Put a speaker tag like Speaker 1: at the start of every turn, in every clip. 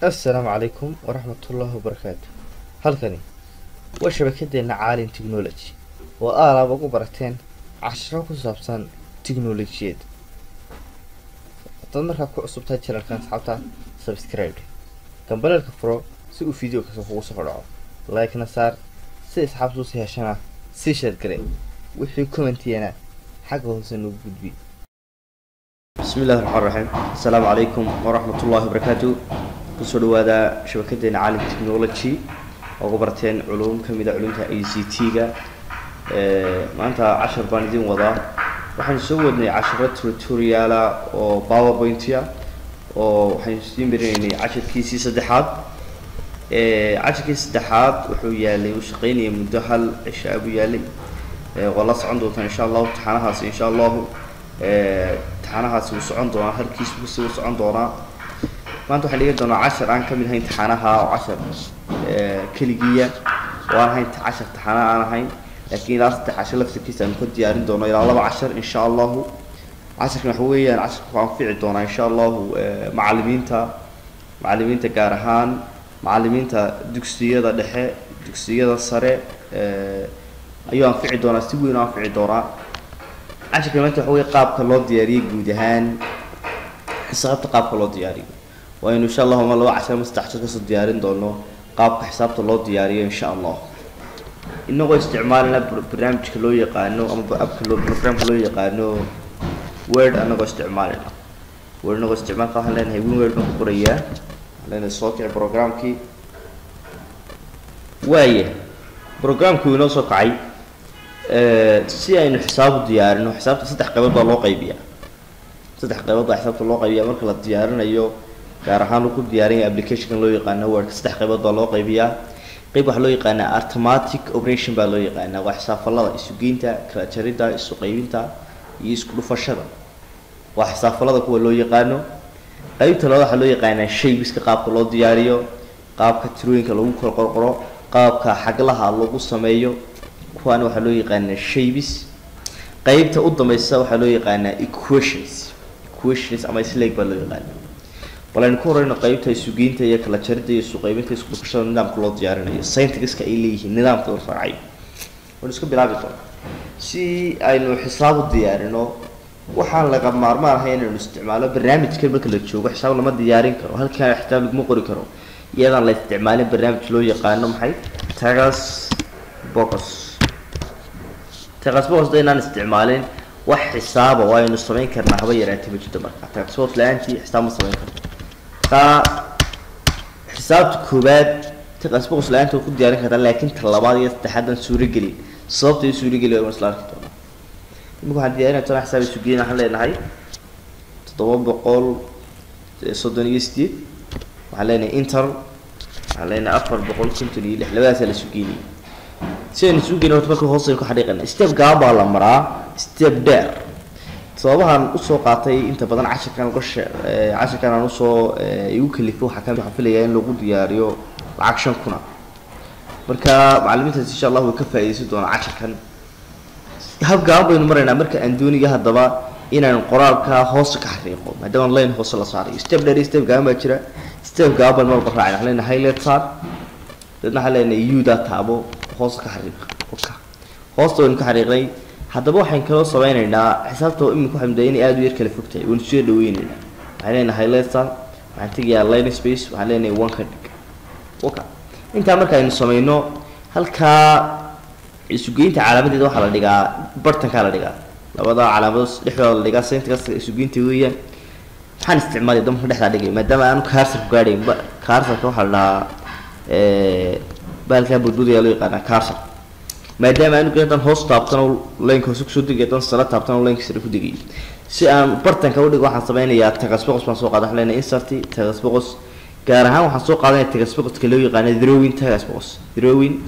Speaker 1: السلام عليكم ورحمة الله وبركاته. halkani waa shabakadeena caalin technology oo aalaaba ugu barateen casharo ku saabsan tiknoolajiyad. Haddaad markaa ku cusubtahay channelkan asxaabta subscribe kambalelka furo si uu video kasta kugu soo dhaco, like-na saar si asxaabtu si heshana si share garee wixii comment-iyana xagga hoose nagu gudbi. بسم الله الرحمن الرحيم. السلام عليكم ورحمة الله وبركاته. kusoo هذا شبكتنا عالم تكنولوجي oo barteen علوم kamida علومta ICT-ga maanta 10 baan idin wadaa. waxaan soo wadnay 10 tutorial oo PowerPoint oo waxaan istiin baraynay 10kiisii saddexaad. 10kiisii saddexaad wuxuu yaalay u shaqeynayay muddo hal cisho abu yaalay wala socon doonta insha Allah taxanahaas insha Allah taxanahaas uu socon doona halkiis uu soo socon doona. maanta waxaan dhigi doonaa 10 aan kamid ahayn taxanaha oo 10 kaligiya waan ahayn 10 taxana aan ahayn laakiin ilaa 10 laftiisa aan ku diyaarin doono ilaa 2 insha Allah. 10 waxa weeyaan 10 waan fiici doonaa insha Allah macallimiinta gaar ahaan macallimiinta dugsiyada dhexe dugsiyada sare ayaan fiici doonaa si weyn aan fiici doonaa. 10 maanta waxa weey qaabka loo diyaariyo guud ahaan xisaabta qaabka loo diyaariyo وإن شاء الله ما لو 10 مستحشر كسر ديارين دونه قاب حسابته الله دياريه إن شاء الله. إنه استعمالنا برنامج كلو يقانو أم أب كلو برنامج كلو يقانو وورد أنا استعمالنا وورد أنا استعمال قاهن لأن هيبون وورد مقبورية لأن الصوت البرنامج كي وياه برنامج كي نوصل قاي سي إنه حساب ديارنا حسابته ستح قبل الله قيبيا ستح قبل حسابته الله قيبيا مركل ديارنا يو gaar ahaan ku diyaarin application loo yaqaan Word saddex qaybood loo qaybiyaa. qayb waxa loo yaqaan automatic operation baa loo yaqaan wax xisaabta isu geynta kala jaridda isu qaybinta iyo isku dhufashada wax xisaabta kuwa loo yaqaan. qaybta labaad waxa loo yaqaan shaybiska qaabka loo diyaariyo qaabka tirooyinka lagu kala qorqoro qaabka xaglaha lagu sameeyo kuwan waxa loo yaqaan shaybis. qaybta u dambaysa waxa loo yaqaan equations ama isleeg baa loo yaqaan. walaan ku horeyno qaybta isugeynta iyo kala jaridda iyo suuqaybinta isku dhufashada nidaamka loo diyaarinayo syntax-ka ay leeyihiin nidaamka la raacay waan isku bilaabi doonaa si aynu xisaab u diyaarino. waxaan laga maarmaan ahay inaynu isticmaalo barnaamijkan marka la joogo xisaab lama diyaarin karo halkaan xisaab lagu qori karo iyadaan la isticmaalin barnaamij loo yaqaan maxay Taskbox inaan isticmaalin wax xisaaba waa inuu sameyn karnaa haba yaraatay ma jirto marka Taskbox laantii xisaab ma sameyn karto حسابت كوبات تقسمه سلانته وكل ديارين كذا لكن طلبات يتحدث سوري قليل صوت سوري قليل ومسلار كتونا يمكن حد ديارين ترى حساب سوريين حلا نهاي تطور بقول صدني يستيد وحلينا انتر حلينا أفر بقول كنت لي لحلوات السوريين سين السوريين وتفكر خاصة يكون حريقنا استيب قابا على مرا استيب دار صوابها usoo qaatay inta badan 10 kan qosh 10 kan usoo igu kalifo waxa ka xafilayay in lagu diyaariyo lacag 5 kuna marka macallimiinta insha Allah way ka faa'iideysan doonaan 10 kan hab gaab baynu mareynaa marka aan dooniga hadaba inaan qoraalka hoos ka xariiqo maadaama online hoos la saaray step gaab ma jira step gaab baan mar raacay halena highlight saar dadna halena yuda taabo hoos ka xariiq hoosta waan ka xariiqay haddaba waxaan kala sameeynaynaa xisaabta iminku xamdeeyay in aad u yar kala fogtay waan soo dhaweynayna waxaan leenahay highlight waxaan tagayaa line space waxaan leenahay one ka dhig okay inta marka aynu sameeyno halka isu geynta calaamadeeda waxa la dhigaa bartanka la dhigaa labada calaamadood dhexdooda la dhigaa syntax isu geynta weeyaan waxaan isticmaalay damka dhexda dhigay maadaama aan cursor ku gaadhay cursor waxa la balka budbudiya loo yaqaan cursor maadaama aanu gaadhan hoos taabtano link hoos ku soo digadan sala taabtano link sare ku digay si aan bartanka u dhigo waxaan sameeynayaa Taskbox baan soo qaadan leena insert Taskbox gaar ahaan waxaan soo qaadanay Taskbox ka loo yaqaan drawing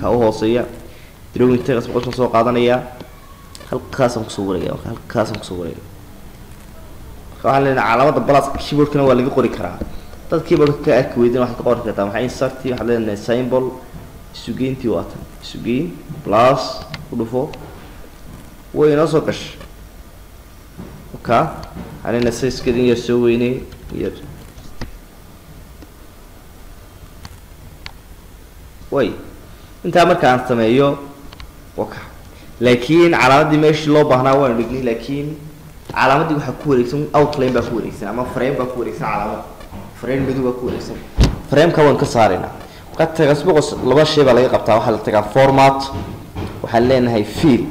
Speaker 1: ka u hooseeya drawing Taskbox baan soo qaadanaya halkaas aan ku soo wareegaa waxaan leena calaamada plus keyboardkana waa laga qori karaa dad keyboardka ka arki weydin waxa ka qori kartaa waxaan insert waxaan leena symbol sugeyntii waatan sugeyn plus udufo way noo soo gash okay halina size kadin yar soo weynay yar way inta marka aan sameeyo waka laakiin calaamadii meeshii loo baahnaa waan dhignay laakiin calaamadii waxa ku wareegsan outline baa ku wareegsan ama frame baa ku wareegsan calaamad frame midu baa ku wareegsan frame ka waan ka saarayna qad tagasbuqos laba shay baa laga qabtaa waxa la tagaa format waxa leenahay fill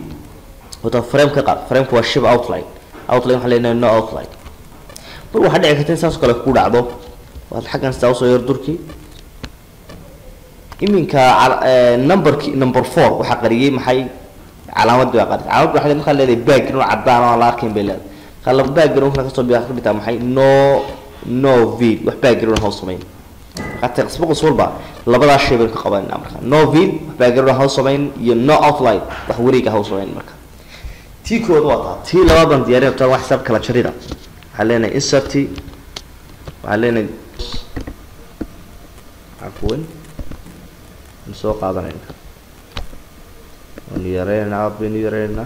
Speaker 1: wada frame ka qaad frame waa shib outline waxa leenahay no outline bal waxa dhici karta saas kale ku dhacdo waad xaqan soo soo yar durki iminka number 4 waxa qariyay maxay calaamad waa qaad calaamad waxa marka leedahay background cadaan oo la arkin bilad qalab background ka soo bixitaa maxay no vid wax background hoos sameyn qad tagasbuqos walba labada shay baan ka qabanaa marka no vid background hoos sameyn iyo no outline wax wareega hoos sameyn marka tii kood waa tii labadan diyaariyay taa wax xisab kala jarida حلينا inserti وحلينا عفوا نسوق قادرين ونيرينا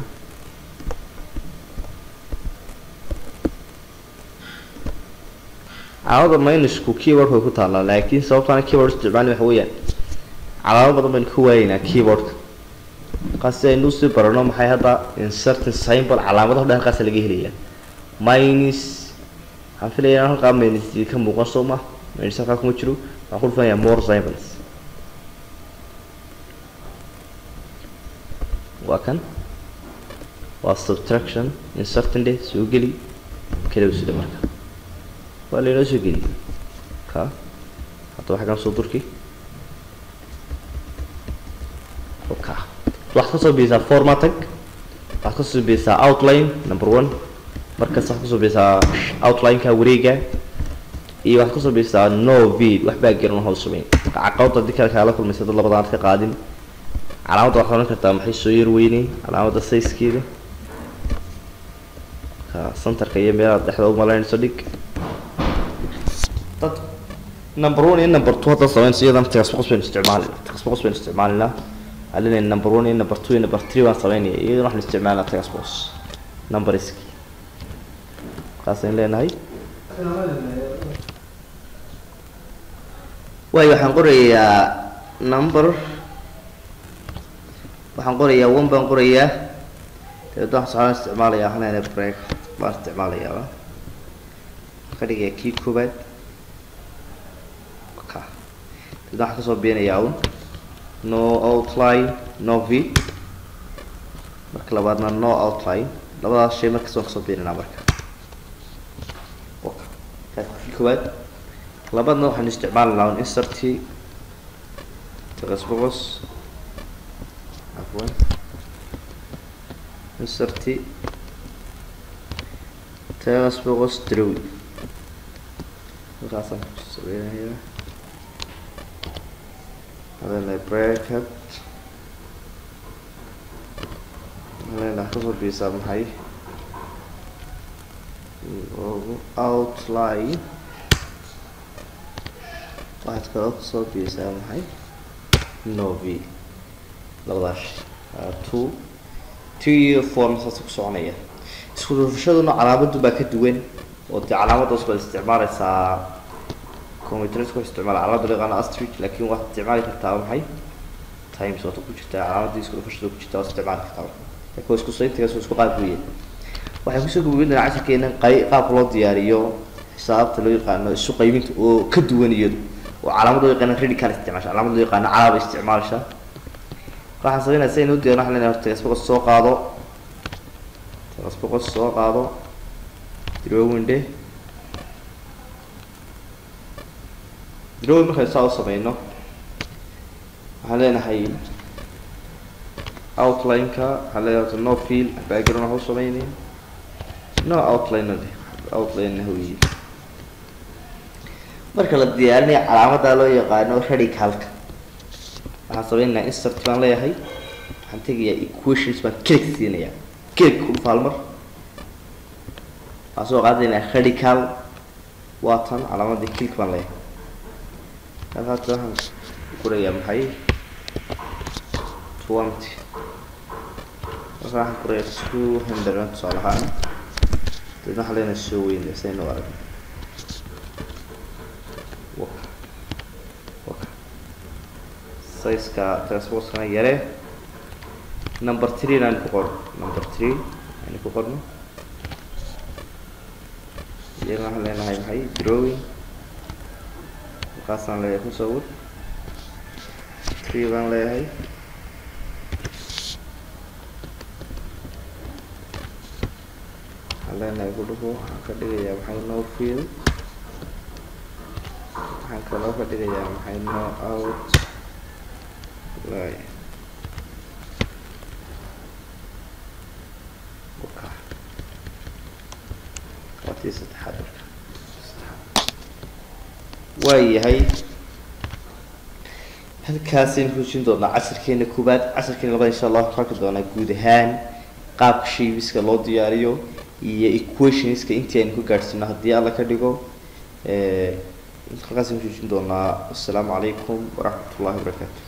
Speaker 1: عوض ما ينسكو كيورد هو كتالا لكن سوف أنا كيورد استعمالي محويا على بعض من كوينا كيورد قاسي نوسي برنامج حي هذا insert symbol علامة ده قاسي لقيه ليه minus حفلة أنا قام minus كم مقصومة minus كم مشرو أقول فيها more symbols وكان subtraction insert ده سوقلي كده وسيله مركب ولا لا سوقلي كا حطوا حاجة صدور كي أوكا واحد خاصة بيسا formatting واحد خاصة بيسا outline number 1 markaas wax ku soo beesaa outline ka wareega iyo wax ku soo beesaa no vid wax baa garan hoos sameyn caqabada dikal kala kulmaysa dad labadaan ka qaadin calaamada waxa oran kartaa maxay soo yar weynay calaamada size-keeda ka center-ka iyo meelaha dhexda u malaynayso dhig dad number 1 iyo number 2 hada sameyn sidan tagasbuqos baan isticmaalnaa halina number 1 iyo number 2 iyo number 3 waan sameynay iyo wax la isticmaalaa tagasbuqos numbers قاسين لنا هاي واي waxaan qorayaa number waxaan qorayaa 1 baan qorayaa taasoo waxaan isticmaalayaa hana break baan isticmaalayaa ka dhigay key koobaad ka taasoo waxa soo beenayaa no outline no vid marka labaadna no outline labadaas shay marka soo beenana marka كواد لبعضنا وحن استعمال لون inserti تغسبغس عفوا inserti تغسبغس دروي غاسم سوينا هنا هذا اللي bracket هذا اللي هو بيسمى هاي outline واحد كلا اتصل بيساوي هاي نوفي لغداش 2 فورم ساسك سونية اسكو فشلنا علامة بقى كدوين ودي علامة أصلا استعمال سا كمبيوتر سكو استعمال علامة لغانا أستريك لكن واحد استعمال كتاب هاي تايم صوتك وجدت علامة دي اسكو فشلنا وجدت استعمال كتاب لكن اسكو صيت كاسو اسكو قادوية waxay ku soo gudbinayaan casharkeena qaab loo diyaariyo xisaabta loo yaqaan isu qaybinta oo ka duwan iyadu oo calaamado yaqaan radical isticmaasha calaamado yaqaan calaamad isticmaasha waxaan sameynaa si inuu diyaar waxaan leeyahay tagasbuqos soo qaado drawing markaan soo sameeyno waxaan leenahay outline ka waxaan leeyahay no fill background hoos sameeyay no outline هوية marka la diyaarinayo calaamada loo yaqaan radicalka waxaan sameeynaa insert baan leeyahay waxaan tagayaa equations baan click siinaya click ku falmar asoo qaadayna radical waatan calaamada click baan leeyahay halkaas waxaan ku leeyahay maxay 20 waxaan ku leeyahay 200 salahan إذا حلينا الشوين سين ورد size ka transpose kana yare number 3 aan ku qor number 3 aan ku qorno yana waxaan leenahay maxay drawing qaasaan leeyahay ku sawir 3 baan leeyahay leenahay ku dhugo waxaan ka dhigayaa maxay no field waxaan kaloo ka dhigayaa maxay no out line waayahay halkaasaynu hujin doonaa casharkeena koobaad casharkeena labaad insha allah waxaan ka doonaa guud ahaan qaabka shaybiska loo diyaariyo iyo equationska intii aynu ku gaadhsiino haddii alla ka dhigo halkaasaynu hujin doonaa. Assalaamu calaykum waraxmatullaahi wabarakaatu.